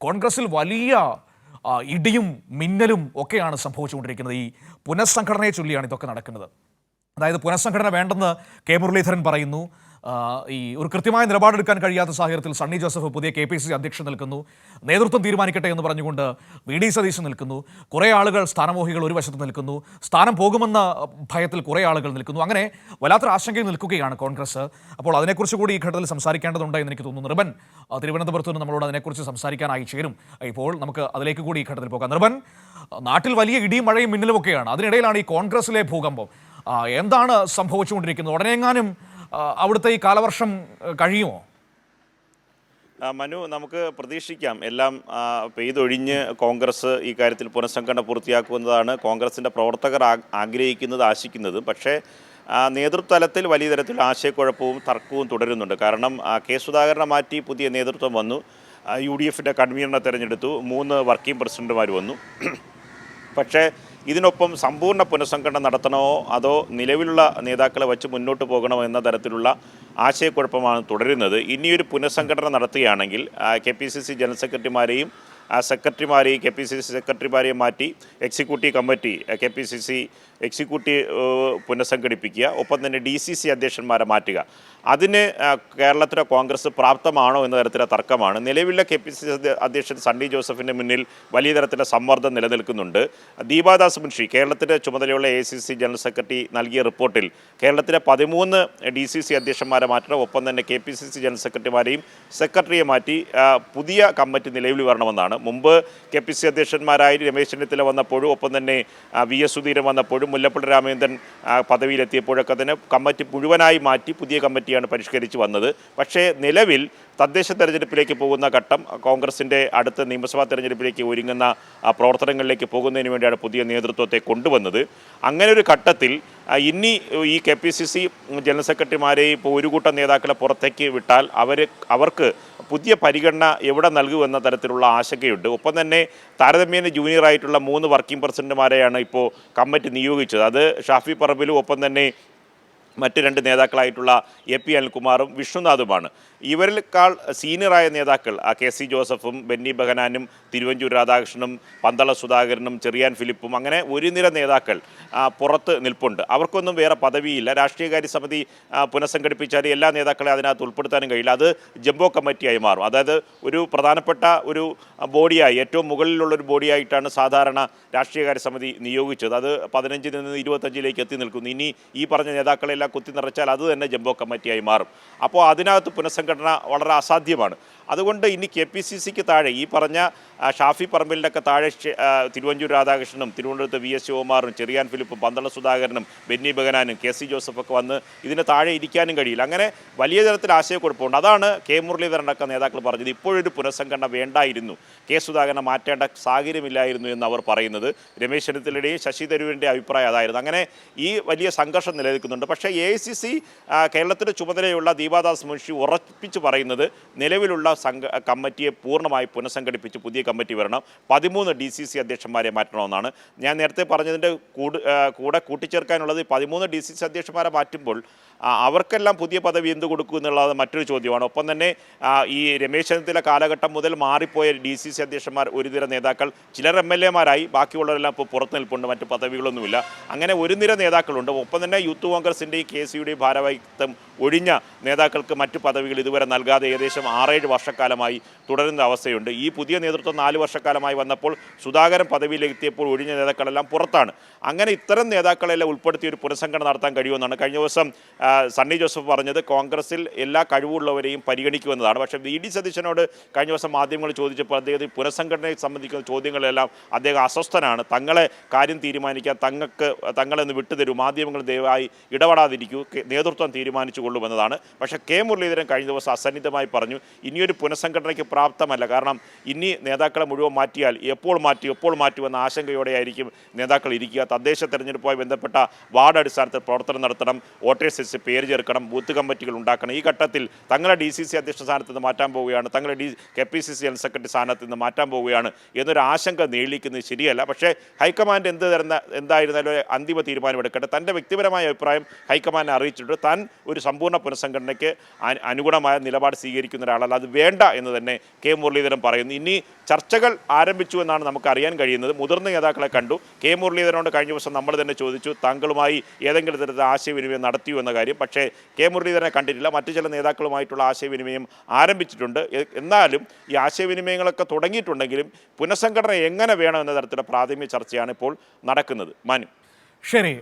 കോൺഗ്രസിൽ വലിയ ഇടിയും മിന്നലും ഒക്കെയാണ് സംഭവിച്ചുകൊണ്ടിരിക്കുന്നത്. ഈ പുനഃസംഘടനയെ ചൊല്ലിയാണ് ഇതൊക്കെ നടക്കുന്നത്. അതായത് പുനഃസംഘടന വേണ്ടെന്ന് കെ മുരളീധരൻ പറയുന്നു. ഈ ഒരു കൃത്യമായ നിലപാടെടുക്കാൻ കഴിയാത്ത സാഹചര്യത്തിൽ സണ്ണി ജോസഫ് പുതിയ KPCC അധ്യക്ഷൻ നിൽക്കുന്നു. നേതൃത്വം തീരുമാനിക്കട്ടെ എന്ന് പറഞ്ഞുകൊണ്ട് VD സതീശൻ നിൽക്കുന്നു. കുറേ ആളുകൾ സ്ഥാനമോഹികൾ ഒരു വശത്ത് നിൽക്കുന്നു. സ്ഥാനം പോകുമെന്ന ഭയത്തിൽ കുറേ ആളുകൾ നിൽക്കുന്നു. അങ്ങനെ വല്ലാത്തൊരു ആശങ്കയിൽ നിൽക്കുകയാണ് കോൺഗ്രസ്. അപ്പോൾ അതിനെക്കുറിച്ച് കൂടി ഈ ഘട്ടത്തിൽ സംസാരിക്കേണ്ടതുണ്ട് എന്ന് എനിക്ക് തോന്നുന്നു. നിർബൻ തിരുവനന്തപുരത്ത് നിന്ന് നമ്മളോട് അതിനെക്കുറിച്ച് സംസാരിക്കാനായി ചേരും. ഇപ്പോൾ നമുക്ക് അതിലേക്ക് കൂടി ഈ ഘട്ടത്തിൽ പോകാം. നിർബൻ, നാട്ടിൽ വലിയ ഇടിയും മഴയും മിന്നലും ഒക്കെയാണ്. അതിനിടയിലാണ് ഈ കോൺഗ്രസിലെ ഭൂകമ്പം. എന്താണ് സംഭവിച്ചുകൊണ്ടിരിക്കുന്നത്? ഉടനെയെങ്ങാനും അവിടുത്തെ ഈ കാലവർഷം കഴിയുമോ? മനു, നമുക്ക് പ്രതീക്ഷിക്കാം എല്ലാം പെയ്തൊഴിഞ്ഞ് കോൺഗ്രസ് ഈ കാര്യത്തിൽ പുനഃസംഘടന പൂർത്തിയാക്കുമെന്നതാണ് കോൺഗ്രസിൻ്റെ പ്രവർത്തകർ ആഗ്രഹിക്കുന്നത്, ആശിക്കുന്നത്. പക്ഷേ നേതൃത്വതലത്തിൽ വലിയ തരത്തിൽ ആശയക്കുഴപ്പവും തർക്കവും തുടരുന്നുണ്ട്. കാരണം കെ സുധാകരനെ മാറ്റി പുതിയ നേതൃത്വം വന്നു. UDFിൻ്റെ കൺവീനറെ തിരഞ്ഞെടുത്തു. 3 വർക്കിംഗ് പ്രസിഡന്റുമാർ വന്നു. പക്ഷേ ഇതിനൊപ്പം സമ്പൂർണ്ണ പുനഃസംഘടന നടത്തണമോ അതോ നിലവിലുള്ള നേതാക്കളെ വച്ച് മുന്നോട്ട് പോകണമോ എന്ന തരത്തിലുള്ള ആശയക്കുഴപ്പമാണ് തുടരുന്നത്. ഇനിയൊരു പുനഃസംഘടന നടത്തുകയാണെങ്കിൽ KPCC ജനറൽ സെക്രട്ടറിമാരെയും KPCC സെക്രട്ടറിമാരെയും മാറ്റി എക്സിക്യൂട്ടീവ് കമ്മിറ്റി KPCC എക്സിക്യൂട്ടീവ് പുനഃസംഘടിപ്പിക്കുക. ഒപ്പം തന്നെ DCC അധ്യക്ഷന്മാരെ മാറ്റുക. അതിന് കേരളത്തിലെ കോൺഗ്രസ് പ്രാപ്തമാണോ എന്ന തരത്തിലെ തർക്കമാണ്. നിലവിലെ KPCC അധ്യക്ഷൻ സണ്ണി ജോസഫിൻ്റെ മുന്നിൽ വലിയ തരത്തിലെ സമ്മർദ്ദം നിലനിൽക്കുന്നുണ്ട്. ദീപാദാസ് മുൻഷി, കേരളത്തിൻ്റെ ചുമതലയുള്ള AICC ജനറൽ സെക്രട്ടറി നൽകിയ റിപ്പോർട്ടിൽ കേരളത്തിലെ 13 DCC അധ്യക്ഷന്മാരെ മാറ്റണം. ഒപ്പം തന്നെ KPCC ജനറൽ സെക്രട്ടറിമാരെയും സെക്രട്ടറിയെ മാറ്റി പുതിയ കമ്മിറ്റി നിലവിൽ വരണമെന്നാണ്. മുമ്പ് KPCC അധ്യക്ഷന്മാരായി രമേശ് ചെന്നിത്തല വന്നപ്പോഴും ഒപ്പം തന്നെ VS സുധീരൻ വന്നപ്പോഴും മുല്ലപ്പള്ളി രാമചന്ദ്രൻ പദവിയിലെത്തിയപ്പോഴൊക്കെ തന്നെ കമ്മിറ്റി മുഴുവനായി മാറ്റി പുതിയ കമ്മിറ്റിയാണ് പരിഷ്കരിച്ച് വന്നത്. പക്ഷേ നിലവിൽ തദ്ദേശ തെരഞ്ഞെടുപ്പിലേക്ക് പോകുന്ന ഘട്ടം, കോൺഗ്രസിൻ്റെ അടുത്ത നിയമസഭാ തെരഞ്ഞെടുപ്പിലേക്ക് ഒരുങ്ങുന്ന പ്രവർത്തനങ്ങളിലേക്ക് പോകുന്നതിന് വേണ്ടിയാണ് പുതിയ നേതൃത്വത്തെ കൊണ്ടുവന്നത്. അങ്ങനെ ഒരു ഘട്ടത്തിൽ ഇനി ഈ KPCC ജനറൽ സെക്രട്ടറിമാരെ ഇപ്പോൾ ഒരു കൂട്ടം നേതാക്കളെ പുറത്തേക്ക് വിട്ടാൽ അവർക്ക് പുതിയ പരിഗണന എവിടെ നൽകുമെന്ന തരത്തിലുള്ള ആശങ്കയുണ്ട്. ഒപ്പം തന്നെ താരതമ്യേന ജൂനിയറായിട്ടുള്ള 3 വർക്കിംഗ് പ്രസിഡന്റുമാരെയാണ് ഇപ്പോൾ കമ്മിറ്റി നിയോഗിച്ചത്. അത് ഷാഫി പറമ്പിലും ഒപ്പം തന്നെ മറ്റ് 2 നേതാക്കളായിട്ടുള്ള AP അനിൽകുമാറും വിഷ്ണുനാഥുമാണ്. ഇവരിൽക്കാൾ സീനിയറായ നേതാക്കൾ KC ജോസഫും ബെന്നി ബെഹനാനും തിരുവഞ്ചൂർ രാധാകൃഷ്ണനും പന്തള സുധാകരനും ചെറിയാൻ ഫിലിപ്പും അങ്ങനെ ഒരു നിര നേതാക്കൾ പുറത്ത് നിൽപ്പുണ്ട്. അവർക്കൊന്നും വേറെ പദവിയില്ല. രാഷ്ട്രീയകാര്യ സമിതി പുനഃസംഘടിപ്പിച്ചാൽ എല്ലാ നേതാക്കളെ അതിനകത്ത് ഉൾപ്പെടുത്താനും കഴിയില്ല. അത് ജംബോ കമ്മിറ്റിയായി മാറും. അതായത് ഒരു പ്രധാനപ്പെട്ട ഒരു ബോഡിയായി, ഏറ്റവും മുകളിലുള്ളൊരു ബോഡിയായിട്ടാണ് സാധാരണ രാഷ്ട്രീയകാര്യ സമിതി നിയോഗിച്ചത്. അത് 15 നിന്ന് 25ലേക്ക് എത്തി നിൽക്കുന്നു. ഇനി ഈ പറഞ്ഞ നേതാക്കളെല്ലാം കുത്തി നിറച്ചാൽ അത് തന്നെ ജംബോ കമ്മിറ്റിയായി മാറും. അപ്പോൾ അതിനകത്ത് പുനഃസംഘടന വളരെ അസാധ്യമാണ്. അതുകൊണ്ട് ഇനി KPCCക്ക് താഴെ ഈ പറഞ്ഞ ഷാഫി പറമ്പിലിൻ്റെയൊക്കെ താഴെ തിരുവഞ്ചൂർ രാധാകൃഷ്ണനും തിരുവനന്തപുരത്ത് VS ശിവകുമാറും ചെറിയാൻ ഫിലിപ്പും പന്തള സുധാകരനും ബെന്നി ബെഹനാനും KC ജോസഫൊക്കെ വന്ന് ഇതിന് താഴെ ഇരിക്കാനും കഴിയില്ല. അങ്ങനെ വലിയ തരത്തിൽ ആശയക്കുഴപ്പമുണ്ട്. അതാണ് കെ മുരളീധരനൊക്കെ നേതാക്കൾ പറഞ്ഞത്. ഇപ്പോഴൊരു പുനഃസംഘടന വേണ്ടായിരുന്നു, കെ സുധാകരനെ മാറ്റേണ്ട സാഹചര്യമില്ലായിരുന്നു എന്ന് അവർ പറയുന്നത്. രമേശ് ചെന്നിത്തലയുടെയും ശശി തരൂരിൻ്റെ അഭിപ്രായം അതായിരുന്നു. അങ്ങനെ ഈ വലിയ സംഘർഷം നിലനിൽക്കുന്നുണ്ട്. പക്ഷേ AICC കേരളത്തിൻ്റെ ചുമതലയുള്ള ദീപാദാസ് മുൻഷി ഉറപ്പിച്ച് പറയുന്നത് നിലവിലുള്ള കമ്മിറ്റിയെ പൂർണ്ണമായി പുനഃസംഘടിപ്പിച്ച് പുതിയ കമ്മിറ്റി വരണം. 13 DCC അധ്യക്ഷന്മാരെ മാറ്റണമെന്നാണ്. ഞാൻ നേരത്തെ പറഞ്ഞതിൻ്റെ കൂടെ കൂട്ടിച്ചേർക്കാനുള്ളത് 13 DCC അധ്യക്ഷന്മാരെ മാറ്റുമ്പോൾ അവർക്കെല്ലാം പുതിയ പദവി എന്ത് കൊടുക്കും എന്നുള്ളത് മറ്റൊരു ചോദ്യമാണ്. ഒപ്പം തന്നെ ഈ രമേശ് ചെന്നിത്തല കാലഘട്ടം മുതൽ മാറിപ്പോയ DCC അധ്യക്ഷന്മാർ ഒരു നിര നേതാക്കൾ, ചിലർ MLA മാരായി, ബാക്കിയുള്ളവരെല്ലാം ഇപ്പോൾ പുറത്ത് നിൽപ്പുണ്ട്, മറ്റ് പദവികളൊന്നുമില്ല. അങ്ങനെ ഒരു നിര നേതാക്കളുണ്ട്. ഒപ്പം തന്നെ യൂത്ത് കോൺഗ്രസിൻ്റെയും KCയുടെയും ഭാരവാഹിത്വം ഒഴിഞ്ഞ നേതാക്കൾക്ക് മറ്റ് പദവികൾ ഇതുവരെ നൽകാതെ ഏകദേശം 6-7 വർഷക്കാലമായി തുടരുന്ന അവസ്ഥയുണ്ട്. ഈ പുതിയ നേതൃത്വം 4 വർഷക്കാലമായി വന്നപ്പോൾ സുധാകരൻ പദവിയിലെത്തിയപ്പോൾ ഒഴിഞ്ഞ നേതാക്കളെല്ലാം പുറത്താണ്. അങ്ങനെ ഇത്തരം നേതാക്കളെല്ലാം ഉൾപ്പെടുത്തി ഒരു പുനഃസംഘടന നടത്താൻ കഴിയുമെന്നാണ് കഴിഞ്ഞ ദിവസം സണ്ണി ജോസഫ് പറഞ്ഞത്. കോൺഗ്രസിൽ എല്ലാ കഴിവുള്ളവരെയും പരിഗണിക്കുമെന്നതാണ്. പക്ഷേ VD സതീശനോട് കഴിഞ്ഞ ദിവസം മാധ്യമങ്ങൾ ചോദിച്ചപ്പോൾ അദ്ദേഹത്തിന് പുനഃസംഘടനയെ സംബന്ധിക്കുന്ന ചോദ്യങ്ങളെല്ലാം അദ്ദേഹം അസ്വസ്ഥനാണ്. തങ്ങളെ കാര്യം തീരുമാനിക്കാൻ തങ്ങളെന്ന് വിട്ടുതരൂ, മാധ്യമങ്ങൾ ദയവായി ഇടപെടാതിരിക്കൂ, നേതൃത്വം തീരുമാനിച്ചു കൊള്ളുമെന്നതാണ്. പക്ഷേ കെ മുരളീധരൻ കഴിഞ്ഞ ദിവസം അസന്നിധമായി പറഞ്ഞു ഇനിയൊരു പുനഃസംഘടനയ്ക്ക് പ്രാപ്തമല്ല. കാരണം ഇനി നേതാക്കളെ മുഴുവൻ മാറ്റിയാൽ എപ്പോൾ മാറ്റുമെന്ന ആശങ്കയോടെയായിരിക്കും നേതാക്കൾ ഇരിക്കുക. തദ്ദേശ തെരഞ്ഞെടുപ്പുമായി ബന്ധപ്പെട്ട വാർഡ് അടിസ്ഥാനത്തിൽ പ്രവർത്തനം നടത്തണം, വോട്ടേഴ്സ് ലിസ്റ്റ് പേര് ചേർക്കണം, ബൂത്ത് കമ്മിറ്റികൾ ഉണ്ടാക്കണം. ഈ ഘട്ടത്തിൽ തങ്ങളെ DCC അധ്യക്ഷ സ്ഥാനത്ത് നിന്ന് മാറ്റാൻ പോവുകയാണ്, തങ്ങളെ KPCC ജനറൽ സെക്രട്ടറി സ്ഥാനത്ത് നിന്ന് മാറ്റാൻ പോവുകയാണ് എന്നൊരു ആശങ്ക നീളിക്കുന്നത് ശരിയല്ല. പക്ഷേ ഹൈക്കമാൻഡ് എന്തായിരുന്നാലും അന്തിമ തീരുമാനം എടുക്കട്ടെ. തൻ്റെ വ്യക്തിപരമായ അഭിപ്രായം ഹൈക്കമാൻഡിനെ അറിയിച്ചിട്ട് താൻ ഒരു സമ്പൂർണ്ണ പുനഃസംഘടനയ്ക്ക് അനുഗുണമായ നിലപാട് സ്വീകരിക്കുന്ന ഒരാളല്ല, അത് വേണ്ട എന്ന് തന്നെ കെ മുരളീധരൻ പറയുന്നു. ഇനി ചർച്ചകൾ ആരംഭിച്ചു എന്നാണ് നമുക്ക് അറിയാൻ കഴിയുന്നത്. മുതിർന്ന നേതാക്കളെ കണ്ടു. കെ മുരളീധരനോട് കഴിഞ്ഞ ദിവസം നമ്മൾ തന്നെ ചോദിച്ചു താങ്കളുമായി ഏതെങ്കിലും തരത്തിൽ ആശയവിനിമയം നടത്തിയോ എന്ന കാര്യം. പക്ഷേ കെ മുരളീധരനെ കണ്ടിട്ടില്ല. മറ്റു ചില നേതാക്കളുമായിട്ടുള്ള ആശയവിനിമയം ആരംഭിച്ചിട്ടുണ്ട്. എന്നാലും ഈ ആശയവിനിമയങ്ങളൊക്കെ തുടങ്ങിയിട്ടുണ്ടെങ്കിലും പുനഃസംഘടന എങ്ങനെ വേണം എന്ന തരത്തിലുള്ള പ്രാഥമിക ചർച്ചയാണ് ഇപ്പോൾ നടക്കുന്നത്. മനു. ശരി.